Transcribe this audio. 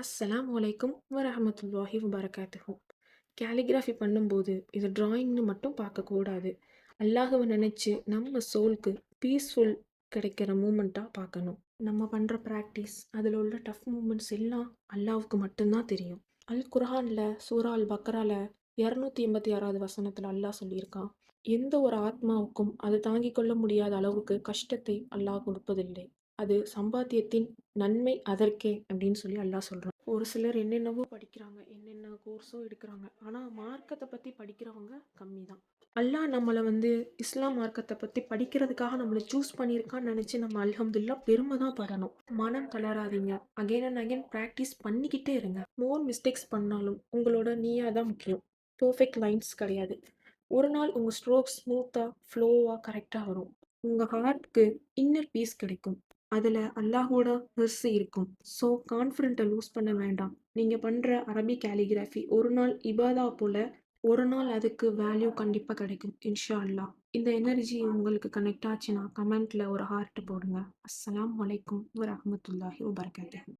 அஸ்ஸலாமு அலைக்கும் வரஹ்மத்துல்லாஹி வபரகாத்துஹு. கேலிகிராஃபி பண்ணும்போது இது டிராயிங்னு மட்டும் பார்க்கக்கூடாது. அல்லாஹ்வ நினைச்சு நம்ம சோல்க்கு பீஸ்ஃபுல் கிடைக்கிற மூமெண்ட்டாக பார்க்கணும். நம்ம பண்ணுற ப்ராக்டிஸ் அதில் உள்ள டஃப் மூமெண்ட்ஸ் எல்லாம் அல்லாஹ்வுக்கு மட்டும்தான் தெரியும். அல் குர்ஆனில் சூரா அல் பக்ரால 286வது வசனத்தில் அல்லாஹ் சொல்லியிருக்கான், எந்த ஒரு ஆத்மாவுக்கும் அது தாங்கிக் கொள்ள முடியாத அளவுக்கு கஷ்டத்தை அல்லாஹ் கொடுப்பதில்லை. அது சம்பாத்தியத்தின் நன்மை அதற்கே அப்படின்னு சொல்லி அல்லாஹ் சொல்றான். ஒரு சிலர் என்னென்னவோ படிக்கிறாங்க, என்னென்ன கோர்ஸோ எடுக்கிறாங்க. ஆனால் மார்க்கத்தை பற்றி படிக்கிறவங்க கம்மி தான். அல்லாஹ் நம்மளை இஸ்லாம் மார்க்கத்தை பற்றி படிக்கிறதுக்காக நம்மளை சூஸ் பண்ணியிருக்கான்னு நினச்சி நம்ம அல்ஹம்துலில்லாஹ் பெருமை தான் படணும். மனம் தளராதீங்க. அகைன் அண்ட் அகைன் ப்ராக்டிஸ் பண்ணிக்கிட்டே இருங்க. மோர் மிஸ்டேக்ஸ் பண்ணாலும் உங்களோட நீயா தான் முக்கியம். பர்ஃபெக்ட் லைன்ஸ் கிடையாது. ஒரு நாள் உங்கள் ஸ்ட்ரோக்ஸ் ஸ்மூத்தாக ஃப்ளோவாக கரெக்டாக வரும். உங்கள் ஹார்ட்க்கு இன்னர் பீஸ் கிடைக்கும். அதில் அல்லாஹோட ஹிர்ஸ் இருக்கும். ஸோ கான்ஃபிடென்ட்டை லூஸ் பண்ண வேண்டாம். நீங்கள் பண்ணுற அரபிக் கேலிகிராஃபி ஒரு நாள் இபாதா போல், ஒரு நாள் அதுக்கு வேல்யூ கண்டிப்பாக கிடைக்கும் இன்ஷா அல்லாஹ். இந்த எனர்ஜி உங்களுக்கு கனெக்ட் ஆச்சுன்னா கமெண்ட்டில் ஒரு ஹார்ட் போடுங்க. அஸ்ஸலாமு அலைக்கும் வரஹ்மத்துல்லாஹி வபரகாத்துஹு.